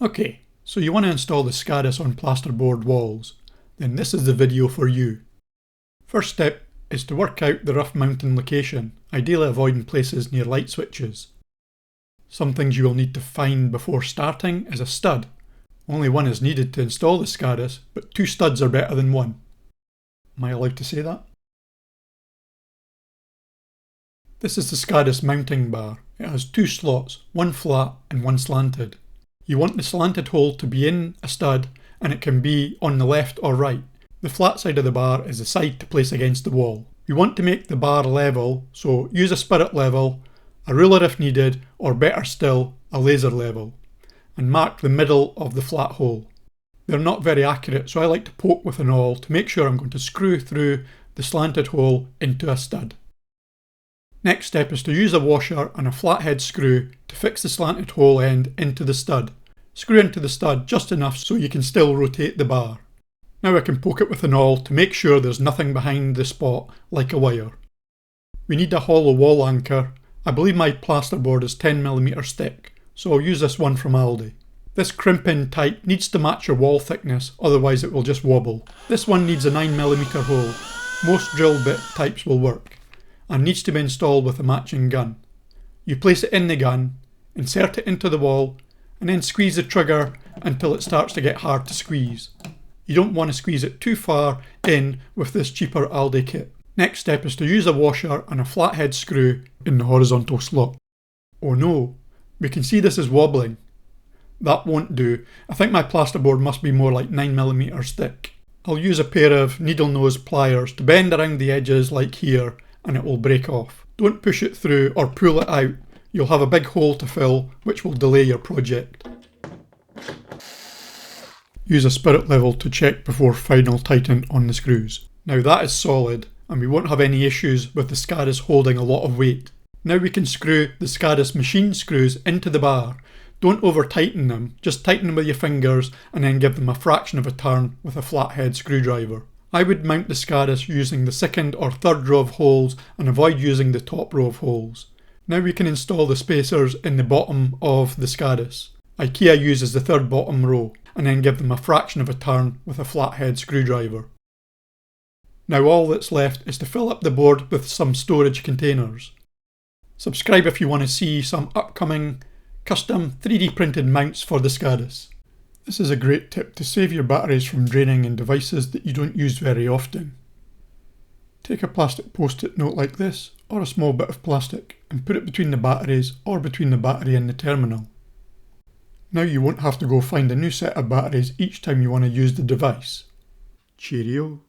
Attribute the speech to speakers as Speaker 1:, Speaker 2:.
Speaker 1: Okay, so you want to install the Skadis on plasterboard walls, then this is the video for you. First step is to work out the rough mounting location, ideally avoiding places near light switches. Some things you will need to find before starting is a stud. Only one is needed to install the Skadis, but 2 studs are better than 1. Am I allowed to say that? This is the Skadis mounting bar. It has 2 slots, one flat and one slanted. You want the slanted hole to be in a stud, and it can be on the left or right. The flat side of the bar is the side to place against the wall. You want to make the bar level, so use a spirit level, a ruler if needed, or better still, a laser level, and mark the middle of the flat hole. They're not very accurate, so I like to poke with an awl to make sure I'm going to screw through the slanted hole into a stud. Next step is to use a washer and a flathead screw to fix the slanted hole end into the stud. Screw into the stud just enough so you can still rotate the bar. Now I can poke it with an awl to make sure there's nothing behind the spot like a wire. We need a hollow wall anchor. I believe my plasterboard is 10mm thick, so I'll use this one from Aldi. This crimp-in type needs to match your wall thickness, otherwise it will just wobble. This one needs a 9mm hole. Most drill bit types will work, and needs to be installed with a matching gun. You place it in the gun, insert it into the wall, and then squeeze the trigger until it starts to get hard to squeeze. You don't want to squeeze it too far in with this cheaper Aldi kit. Next step is to use a washer and a flathead screw in the horizontal slot. Oh no, we can see this is wobbling. That won't do. I think my plasterboard must be more like 9mm thick. I'll use a pair of needle nose pliers to bend around the edges like here, and it will break off. Don't push it through or pull it out. You'll have a big hole to fill, which will delay your project. Use a spirit level to check before final tighten on the screws. Now that is solid, and we won't have any issues with the Skadis holding a lot of weight. Now we can screw the Skadis machine screws into the bar. Don't over tighten them, just tighten them with your fingers and then give them a fraction of a turn with a flathead screwdriver. I would mount the Skadis using the 2nd or 3rd row of holes and avoid using the top row of holes. Now we can install the spacers in the bottom of the Skadis. IKEA uses the 3rd bottom row, and then give them a fraction of a turn with a flathead screwdriver. Now all that's left is to fill up the board with some storage containers. Subscribe if you want to see some upcoming custom 3D printed mounts for the Skadis. This is a great tip to save your batteries from draining in devices that you don't use very often. Take a plastic post-it note like this, or a small bit of plastic, and put it between the batteries or between the battery and the terminal. Now you won't have to go find a new set of batteries each time you want to use the device. Cheerio.